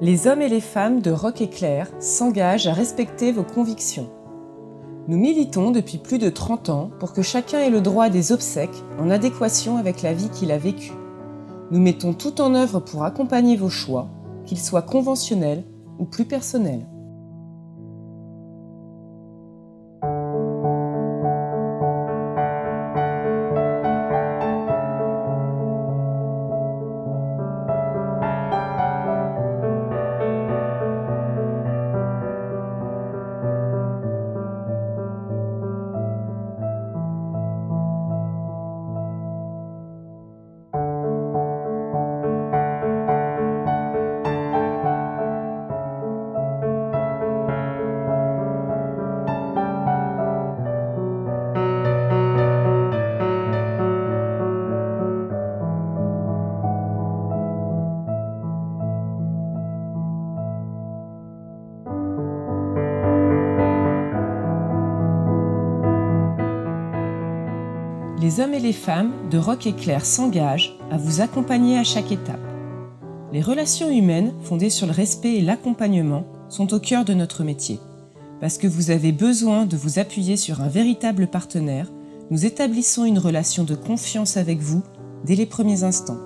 Les hommes et les femmes de Rock Éclair s'engagent à respecter vos convictions. Nous militons depuis plus de 30 ans pour que chacun ait le droit à des obsèques en adéquation avec la vie qu'il a vécue. Nous mettons tout en œuvre pour accompagner vos choix, qu'ils soient conventionnels ou plus personnels. Les hommes et les femmes de Rock Éclair s'engagent à vous accompagner à chaque étape. Les relations humaines fondées sur le respect et l'accompagnement sont au cœur de notre métier. Parce que vous avez besoin de vous appuyer sur un véritable partenaire, nous établissons une relation de confiance avec vous dès les premiers instants.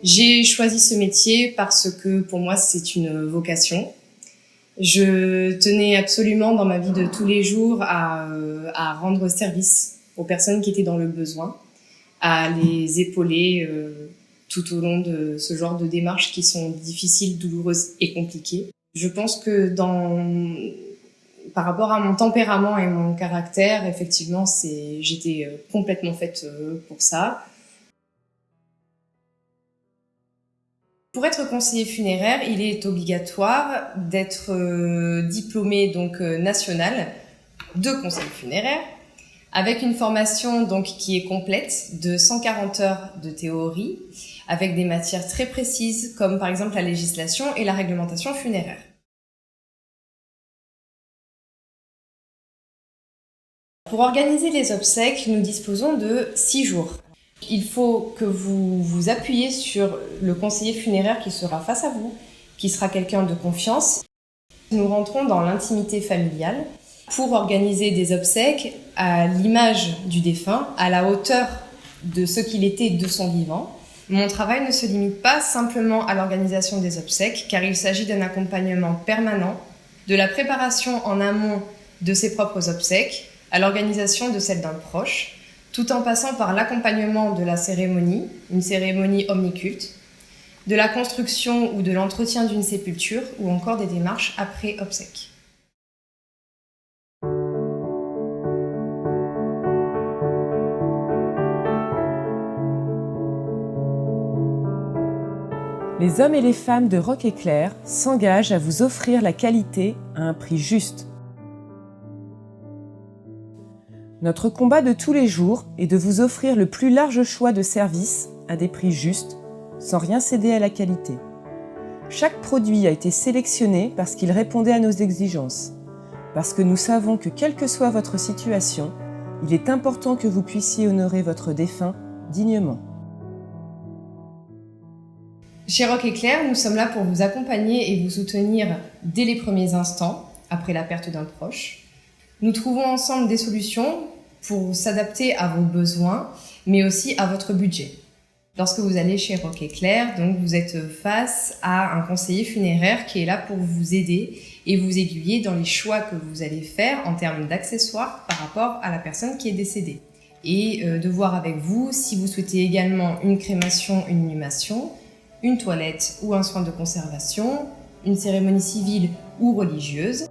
J'ai choisi ce métier parce que pour moi c'est une vocation. Je tenais absolument dans ma vie de tous les jours à rendre service aux personnes qui étaient dans le besoin, à les épauler tout au long de ce genre de démarches qui sont difficiles, douloureuses et compliquées. Je pense que par rapport à mon tempérament et mon caractère, effectivement, j'étais complètement faite pour ça. Pour être conseiller funéraire, il est obligatoire d'être diplômé national de conseiller funéraire, avec une formation qui est complète de 140 heures de théorie, avec des matières très précises comme par exemple la législation et la réglementation funéraire. Pour organiser les obsèques, nous disposons de 6 jours. Il faut que vous vous appuyiez sur le conseiller funéraire qui sera face à vous, qui sera quelqu'un de confiance. Nous rentrons dans l'intimité familiale pour organiser des obsèques à l'image du défunt, à la hauteur de ce qu'il était de son vivant. Mon travail ne se limite pas simplement à l'organisation des obsèques, car il s'agit d'un accompagnement permanent, de la préparation en amont de ses propres obsèques, à l'organisation de celle d'un proche, tout en passant par l'accompagnement de la cérémonie, une cérémonie omniculte, de la construction ou de l'entretien d'une sépulture, ou encore des démarches après obsèques. Les hommes et les femmes de Rock Éclair s'engagent à vous offrir la qualité à un prix juste. Notre combat de tous les jours est de vous offrir le plus large choix de services à des prix justes, sans rien céder à la qualité. Chaque produit a été sélectionné parce qu'il répondait à nos exigences. Parce que nous savons que quelle que soit votre situation, il est important que vous puissiez honorer votre défunt dignement. Chez Rock Éclair, nous sommes là pour vous accompagner et vous soutenir dès les premiers instants, après la perte d'un proche. Nous trouvons ensemble des solutions pour s'adapter à vos besoins, mais aussi à votre budget. Lorsque vous allez chez Rock Éclair, donc vous êtes face à un conseiller funéraire qui est là pour vous aider et vous aiguiller dans les choix que vous allez faire en termes d'accessoires par rapport à la personne qui est décédée. Et de voir avec vous si vous souhaitez également une crémation, une inhumation, une toilette ou un soin de conservation, une cérémonie civile ou religieuse.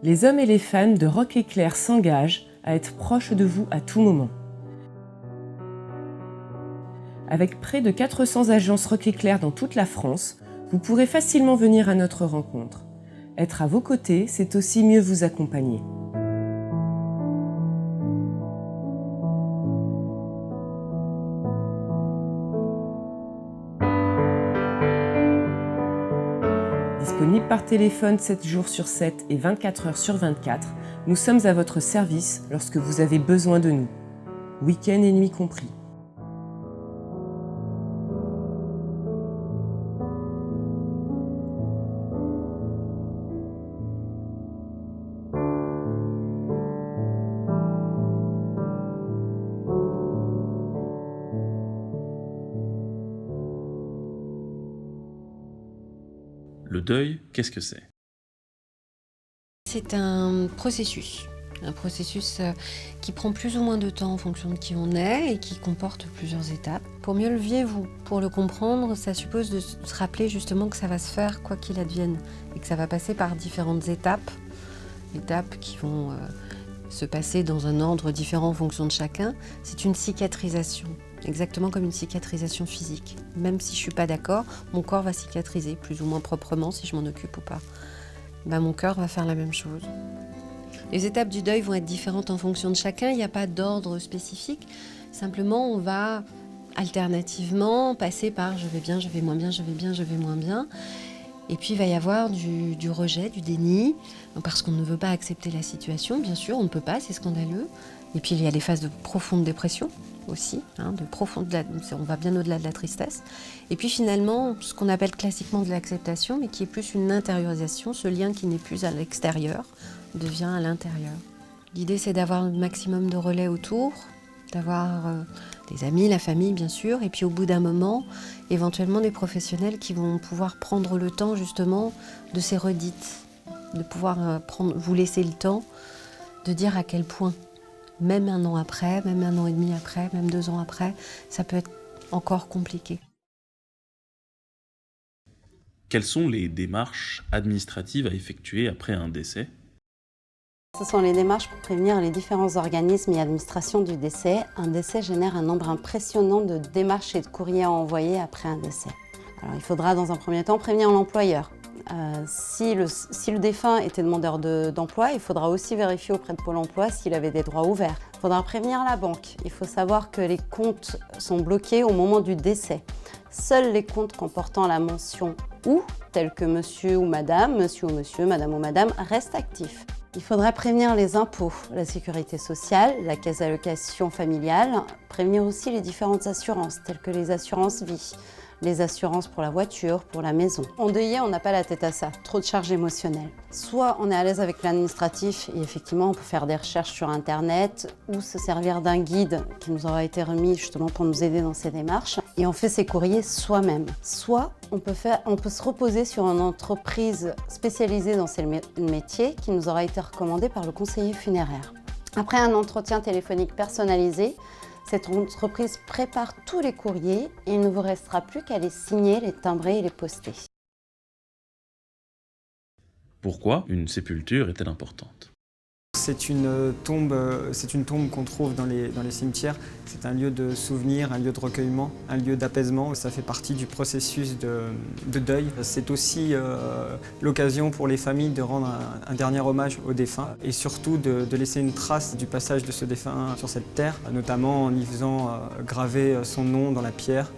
Les hommes et les femmes de Rock Éclair s'engagent à être proches de vous à tout moment. Avec près de 400 agences Rock Éclair dans toute la France, vous pourrez facilement venir à notre rencontre. Être à vos côtés, c'est aussi mieux vous accompagner. Disponible par téléphone 7 jours sur 7 et 24 heures sur 24, nous sommes à votre service lorsque vous avez besoin de nous, week-end et nuit compris. Le deuil, qu'est-ce que c'est ? C'est un processus qui prend plus ou moins de temps en fonction de qui on est et qui comporte plusieurs étapes. Pour mieux le vivre, pour le comprendre, ça suppose de se rappeler justement que ça va se faire quoi qu'il advienne et que ça va passer par différentes étapes qui vont se passer dans un ordre différent en fonction de chacun. C'est une cicatrisation. Exactement comme une cicatrisation physique. Même si je ne suis pas d'accord, mon corps va cicatriser, plus ou moins proprement si je m'en occupe ou pas. Mon cœur va faire la même chose. Les étapes du deuil vont être différentes en fonction de chacun, il n'y a pas d'ordre spécifique. Simplement, on va alternativement passer par je vais bien, je vais moins bien, je vais bien, je vais moins bien. Et puis il va y avoir du rejet, du déni, parce qu'on ne veut pas accepter la situation, bien sûr, on ne peut pas, c'est scandaleux. Et puis il y a les phases de profonde dépression aussi, on va bien au-delà de la tristesse. Et puis finalement, ce qu'on appelle classiquement de l'acceptation, mais qui est plus une intériorisation, ce lien qui n'est plus à l'extérieur, devient à l'intérieur. L'idée c'est d'avoir le maximum de relais autour, d'avoir des amis, la famille bien sûr, et puis au bout d'un moment, éventuellement des professionnels qui vont pouvoir prendre le temps justement de ces redites, de pouvoir vous laisser le temps de dire à quel point Même 1 an après, même 1 an et demi après, même 2 ans après, ça peut être encore compliqué. Quelles sont les démarches administratives à effectuer après un décès? Ce sont les démarches pour prévenir les différents organismes et administrations du décès. Un décès génère un nombre impressionnant de démarches et de courriers à envoyer après un décès. Alors, il faudra dans un premier temps prévenir l'employeur. Si le défunt était demandeur d'emploi, il faudra aussi vérifier auprès de Pôle emploi s'il avait des droits ouverts. Il faudra prévenir la banque. Il faut savoir que les comptes sont bloqués au moment du décès. Seuls les comptes comportant la mention « ou », tels que monsieur ou madame, madame ou madame, restent actifs. Il faudrait prévenir les impôts, la sécurité sociale, la caisse d'allocation familiale, prévenir aussi les différentes assurances, telles que les assurances vie, les assurances pour la voiture, pour la maison. Endeuillé, on n'a pas la tête à ça, trop de charges émotionnelles. Soit on est à l'aise avec l'administratif et effectivement on peut faire des recherches sur internet ou se servir d'un guide qui nous aura été remis justement pour nous aider dans ces démarches et on fait ses courriers soi-même. Soit on peut se reposer sur une entreprise spécialisée dans ces métiers qui nous aura été recommandée par le conseiller funéraire. Après un entretien téléphonique personnalisé, cette entreprise prépare tous les courriers et il ne vous restera plus qu'à les signer, les timbrer et les poster. Pourquoi une sépulture est-elle importante? C'est une tombe qu'on trouve dans les cimetières. C'est un lieu de souvenir, un lieu de recueillement, un lieu d'apaisement. Ça fait partie du processus de deuil. C'est aussi l'occasion pour les familles de rendre un dernier hommage au défunt et surtout de laisser une trace du passage de ce défunt sur cette terre, notamment en y faisant graver son nom dans la pierre.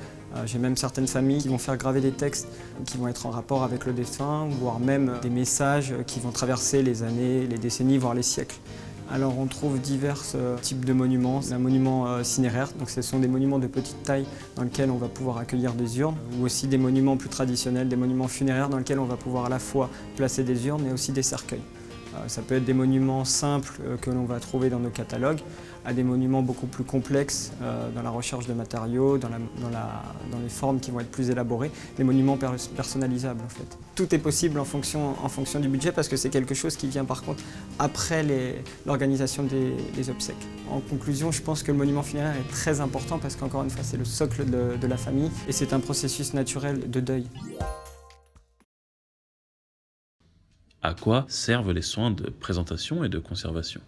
J'ai même certaines familles qui vont faire graver des textes qui vont être en rapport avec le défunt, voire même des messages qui vont traverser les années, les décennies, voire les siècles. Alors on trouve divers types de monuments. Un monument cinéraire, donc ce sont des monuments de petite taille dans lesquels on va pouvoir accueillir des urnes, ou aussi des monuments plus traditionnels, des monuments funéraires dans lesquels on va pouvoir à la fois placer des urnes mais aussi des cercueils. Ça peut être des monuments simples que l'on va trouver dans nos catalogues, à des monuments beaucoup plus complexes dans la recherche de matériaux, dans les formes qui vont être plus élaborées, des monuments personnalisables en fait. Tout est possible en fonction du budget parce que c'est quelque chose qui vient par contre après l'organisation des obsèques. En conclusion, je pense que le monument funéraire est très important parce qu'encore une fois, c'est le socle de la famille et c'est un processus naturel de deuil. À quoi servent les soins de présentation et de conservation?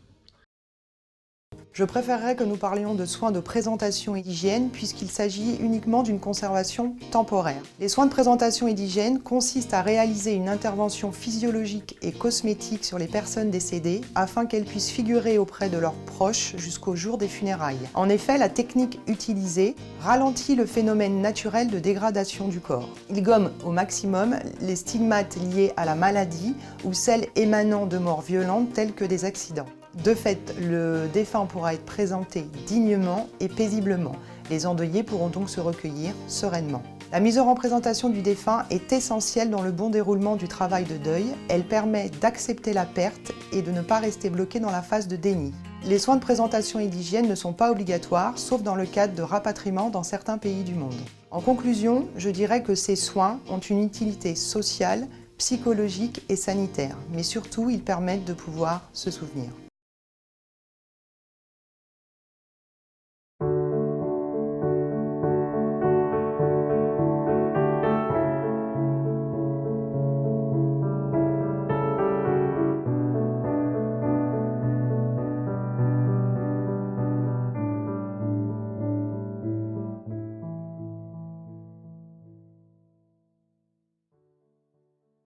Je préférerais que nous parlions de soins de présentation et d'hygiène puisqu'il s'agit uniquement d'une conservation temporaire. Les soins de présentation et d'hygiène consistent à réaliser une intervention physiologique et cosmétique sur les personnes décédées afin qu'elles puissent figurer auprès de leurs proches jusqu'au jour des funérailles. En effet, la technique utilisée ralentit le phénomène naturel de dégradation du corps. Il gomme au maximum les stigmates liés à la maladie ou celles émanant de morts violentes telles que des accidents. De fait, le défunt pourra être présenté dignement et paisiblement. Les endeuillés pourront donc se recueillir sereinement. La mise en représentation du défunt est essentielle dans le bon déroulement du travail de deuil. Elle permet d'accepter la perte et de ne pas rester bloqué dans la phase de déni. Les soins de présentation et d'hygiène ne sont pas obligatoires, sauf dans le cadre de rapatriement dans certains pays du monde. En conclusion, je dirais que ces soins ont une utilité sociale, psychologique et sanitaire, mais surtout ils permettent de pouvoir se souvenir.